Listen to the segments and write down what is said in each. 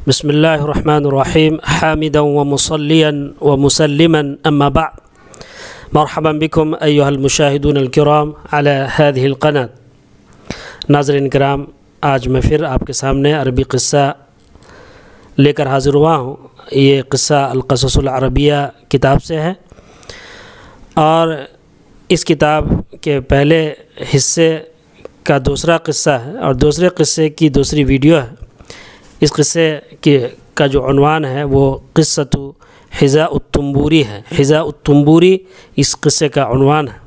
بسم الله الرحمن الرحيم حامدا ومصليا ومسلما أما بعد مرحبا بكم أيها المشاهدون الكرام على هذه القناة. ناظرین کرام، آج میں پھر آپ کے سامنے عربی قصہ لے کر حاضر ہوا ہوں. یہ قصہ القصص العربیہ کتاب سے ہے اور اس کتاب کے پہلے حصے کا دوسرا قصہ ہے اور دوسرے قصے کی دوسری ویڈیو ہے. اس قصے کا جو عنوان ہے وہ قصۃ حذاء الطنبوری ہے. حذاء الطنبوری اس قصے کا عنوان ہے.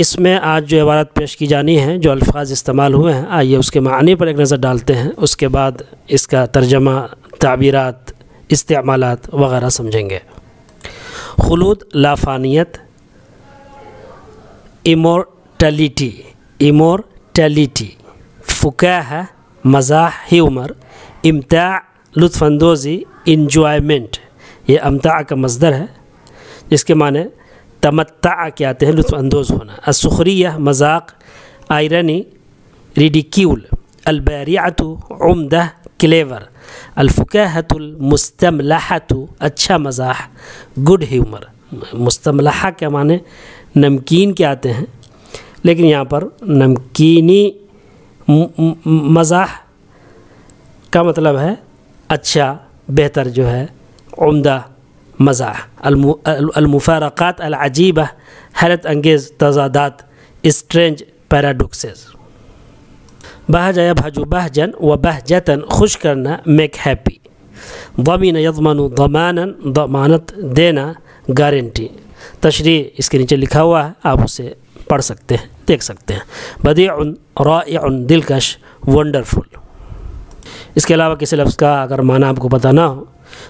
اس میں آج جو عبارت پیش کی جانی ہے، جو الفاظ استعمال ہوئے ہیں، آئیے اس کے معنی پر ایک نظر ڈالتے ہیں. اس کے بعد اس کا ترجمہ، تعبیرات، استعمالات وغیرہ سمجھیں گے. خلود، لافانیت، ایمورٹیلیٹی، فکاہہ، مزاح، ہیومر، امتاع، لطف اندوزی، انجوائمنٹ. یہ امتاع کا مصدر ہے جس کے معنی تمتع کے آتے ہیں، لطف اندوز ہونا. السخریہ، مذاق، آئرنی، ریڈیکیول. الباریعۃ، عمدہ، کلیور. الفکاہۃ المستملحۃ، اچھا مزاح، گڈ ہیومر. مستملحہ کے معنی نمکین کے آتے ہیں، لیکن یہاں پر نمکینی مزاح کا مطلب ہے اچھا، بہتر، جو ہے عمدہ مزاح. المفارقات العجیبہ، حیرت انگیز تضادات، اسٹرینج پیراڈوکسز. بہج یبہج بہجن و بہجتن، خوش کرنا، میک ہیپی. ضمن یضمن ضمانا، ضمانت دینا، گارنٹی. تشریح اس کے نیچے لکھا ہوا ہے، آپ اسے پڑھ سکتے ہیں، دیکھ سکتے ہیں. بدیع، رائع، دلکش، ونڈرفل. اس کے علاوہ کسی لفظ کا اگر معنی آپ کو پتہ نہ ہو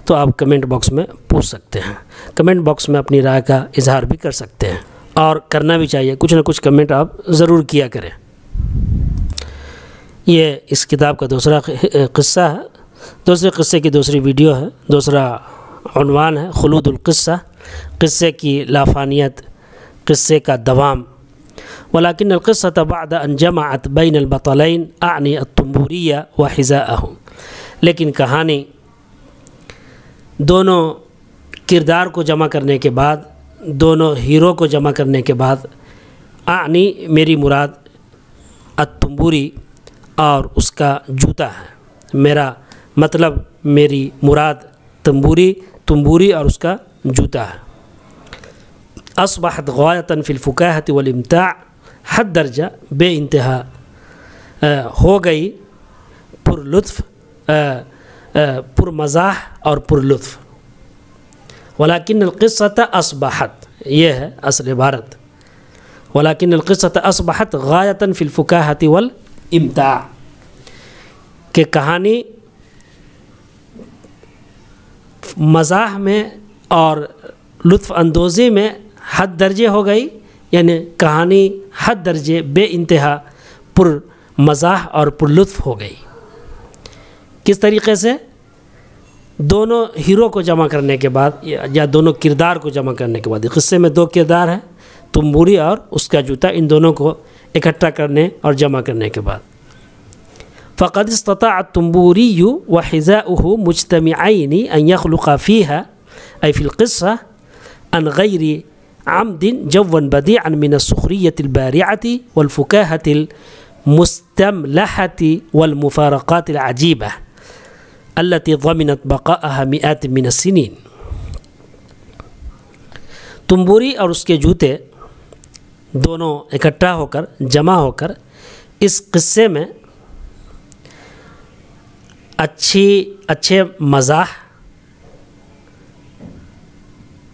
تو آپ کمنٹ باکس میں پوچھ سکتے ہیں. کمنٹ باکس میں اپنی رائے کا اظہار بھی کر سکتے ہیں اور کرنا بھی چاہیے. کچھ نہ کچھ کمنٹ آپ ضرور کیا کریں. یہ اس کتاب کا دوسرا قصہ ہے. دوسرے قصے کی دوسری ویڈیو ہے. دوسرا عنوان ہے خلود القصہ، قصے کی لافانیت، قصے کا دوام. ولكن القصة بعد أن جمعت بين البطلين أعني الطنبورية وحذاءهم. لیکن کہانی دونوں کردار کو جمع کرنے کے بعد، دونوں ہیرو کو جمع کرنے کے بعد، اعنی میری مراد الطنبوری اور اس کا جوتا ہے. میرا مطلب، میری مراد تنبوری اور اس کا جوتا ہے. اصبحت غایۃ فی الفکاہۃ والامتاع، حد درجہ، بے انتہا ہو گئی، پر لطف، پر مزاح اور پر لطف. ولیکن القصۃ اصبحت، یہ ہے اصل عبارت. ولیکن القصۃ اصبحت غایۃ فی الفکاہۃ والامتاع، کہ کہانی مزاح میں اور لطف اندوزی میں حد درجے ہو گئی. یعنی کہانی حد درجے، بے انتہا پر مزاح اور پر لطف ہو گئی. کس طریقے سے؟ دونوں ہیرو کو جمع کرنے کے بعد یا دونوں کردار کو جمع کرنے کے بعد. قصے میں دو کردار ہیں، تنبوری اور اس کا جوتا. ان دونوں کو اکٹھا کرنے اور جمع کرنے کے بعد. فقد استطاع الطنبوری وحذاؤه مجتمعين ان يخلق فيها أي في القصة عن غير عمد جوا بديعا من السخرية البارعة والفكاهة المستملحة والمفارقات العجيبة التي ضمنت بقاءها مئات من السنين. تنبوری اور اس کے جوتے دونوں اکٹھا ہو کر، جمع ہو کر اس قصے میں اچھے مزاح،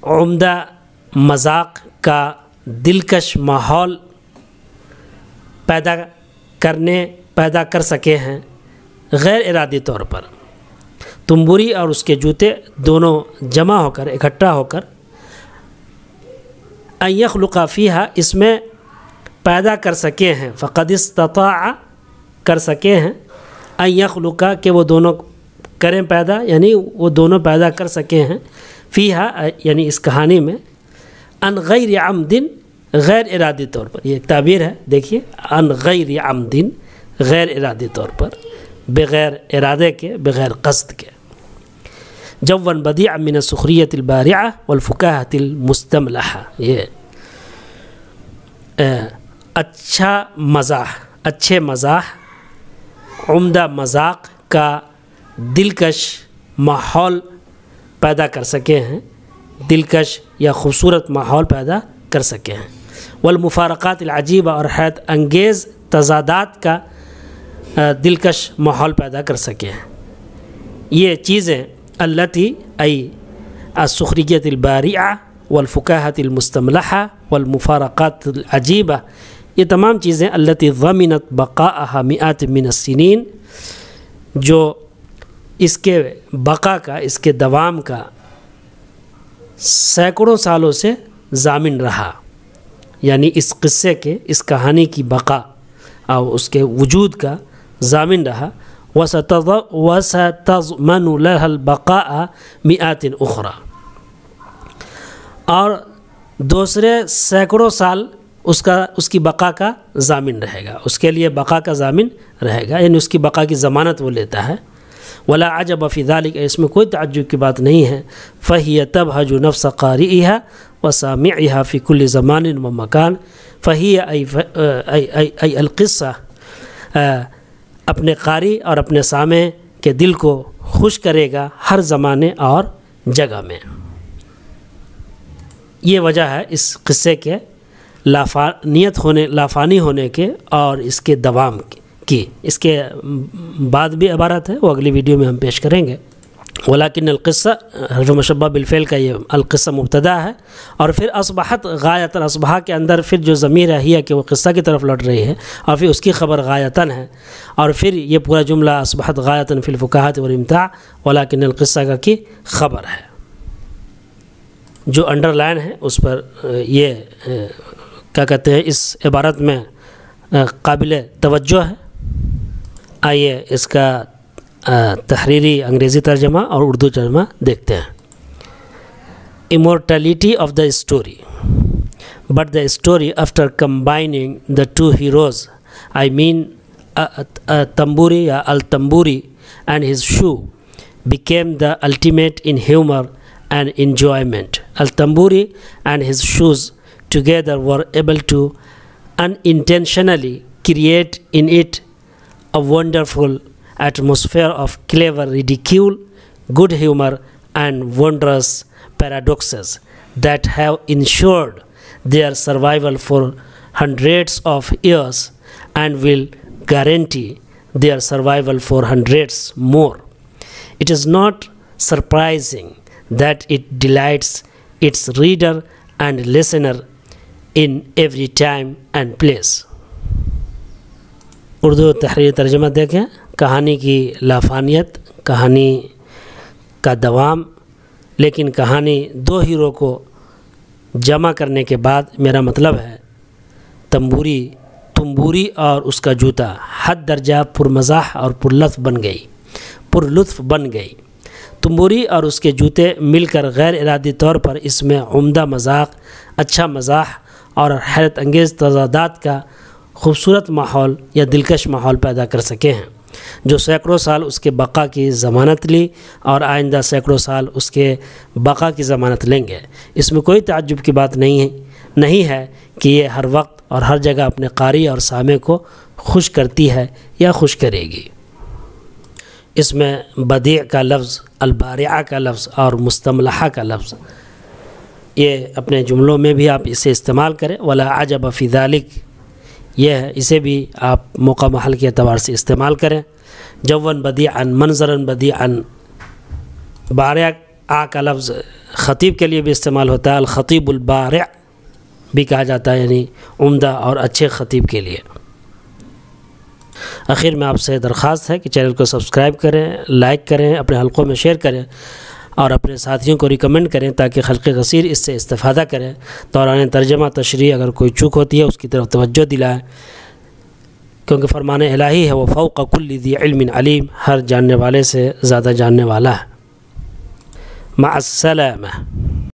عمدہ مذاق کا دلکش ماحول پیدا کر سکے ہیں غیر ارادی طور پر. تنبوری اور اس کے جوتے دونوں جمع ہو کر، اکٹھا ہو کر، ان یخلق فیہا، اس میں پیدا کر سکے ہیں. فقد استطاع، کر سکے ہیں، ان یخلق، کہ وہ دونوں کریں پیدا، یعنی وہ دونوں پیدا کر سکے ہیں، فیہا یعنی اس کہانی میں، ان غیر عمد، غیر ارادی طور پر. یہ ایک تعبیر ہے، دیکھیے، ان غیر عمد، غیر ارادی طور پر. بغیر ارادے کے، بغیر قصد کے۔ جوا بدیعا من السخریۃ البارعہ والفکاہۃ المستملحہ، یہ اچھا مزاح، اچھے مزاح، عمدہ مذاق کا دلکش ماحول پیدا کر سکے ہیں، دلکش یا خوبصورت ماحول پیدا کر سکے ہیں۔ والمفارقات العجیبہ، اور حیرت انگیز تضادات کا دلکش ماحول پیدا کر سکے ہیں۔ یہ چیزیں التی ای السخریۃ البارعہ والفکاہۃ المستملحہ والمفارقات العجیبہ، یہ تمام چیزیں التی ضمنت بقاءھا مئات من السنین، جو اس کے بقا کا، اس کے دوام کا سینکڑوں سالوں سے ضامن رہا، یعنی اس قصے کے، اس کہانی کی بقا اور اس کے وجود کا ضامن رہا۔ وَسَتَضْمَنُ لَهَا الْبَقَاءَ مِئَاتٍ أُخْرَى، اور دوسرے سینکڑوں سال اس کی بقا کا ضامن رہے گا، اس کے لیے بقا کا ضامن رہے گا، یعنی اس کی بقا کی ضمانت وہ لیتا ہے۔ ولا عجب فی ذلک، اس میں کوئی تعجب کی بات نہیں ہے۔ فہی تبہج نفس قارئہا وسامعہا فی کل زمان و مکان، فہی ای القصہ اپنے قاری اور اپنے سامع کے دل کو خوش کرے گا ہر زمانے اور جگہ میں۔ یہ وجہ ہے اس قصے کے لافانی ہونے کے اور اس کے دوام کی۔ اس کے بعد بھی عبارت ہے، وہ اگلی ویڈیو میں ہم پیش کریں گے۔ ولیکن القصہ حرف مشبہ بالفعل کا یہ القصہ مبتدا ہے، اور پھر اصبحت غایتاً، اصبح کے اندر پھر جو ضمیر ہے کہ وہ قصہ کی طرف لوٹ رہی ہے، اور پھر اس کی خبر غایتاً ہے، اور پھر یہ پورا جملہ اصبحت غایتاً فی الفکاہۃ والامتاع ولیکن القصہ کا کی خبر ہے۔ جو انڈر لائن ہے اس پر یہ کیا کہتے ہیں، اس عبارت میں قابل توجہ ہے۔ آئیے اس کا تحریری انگریزی ترجمہ اور اردو ترجمہ دیکھتے ہیں۔ Immortality of the story. But the story, after combining the two heroes, I mean Tamburi ya Al-Tamburi and his shoe, became the ultimate in humor and enjoyment. Al-Tamburi and his shoes together were able to unintentionally create in it a wonderful atmosphere of clever ridicule, good humor, and wondrous paradoxes that have ensured their survival for hundreds of years and will guarantee their survival for hundreds more. It is not surprising that it delights its reader and listener in every time and place. Urdu تحریری ترجمہ دیکھیں۔ کہانی کی لافانیت، کہانی کا دوام، لیکن کہانی دو ہیرو کو جمع کرنے کے بعد میرا مطلب ہے تمبوری اور اس کا جوتا حد درجہ پرمزاح اور پرلطف بن گئی۔ تمبوری اور اس کے جوتے مل کر غیر ارادی طور پر اس میں عمدہ مذاق، اچھا مزاح اور حیرت انگیز تضادات کا خوبصورت ماحول یا دلکش ماحول پیدا کر سکے ہیں، جو سینکڑوں سال اس کے بقا کی ضمانت لی اور آئندہ سینکڑوں سال اس کے بقا کی ضمانت لیں گے۔ اس میں کوئی تعجب کی بات نہیں ہے کہ یہ ہر وقت اور ہر جگہ اپنے قاری اور سامع کو خوش کرتی ہے یا خوش کرے گی۔ اس میں بدیع کا لفظ، البارعہ کا لفظ اور مستملحہ کا لفظ، یہ اپنے جملوں میں بھی آپ اسے استعمال کریں۔ ولا عجب فی ذلک، یہ ہے، اسے بھی آپ موقع محل کے اعتبار سے استعمال کریں۔ جواً بدیعاً، منظراً بدیعاً، بارع کا لفظ خطیب کے لیے بھی استعمال ہوتا ہے، الخطیب البارع بھی کہا جاتا ہے، یعنی عمدہ اور اچھے خطیب کے لیے۔ آخر میں آپ سے درخواست ہے کہ چینل کو سبسکرائب کریں، لائک کریں، اپنے حلقوں میں شیئر کریں اور اپنے ساتھیوں کو ریکمنڈ کریں تاکہ خلق کثیر اس سے استفادہ کریں۔ دوران ترجمہ تشریح اگر کوئی چوک ہوتی ہے اس کی طرف توجہ دلائیں، کیونکہ فرمان الہی ہے، وہ فوق کل ذی علم علیم، ہر جاننے والے سے زیادہ جاننے والا ہے۔ مع السلامہ۔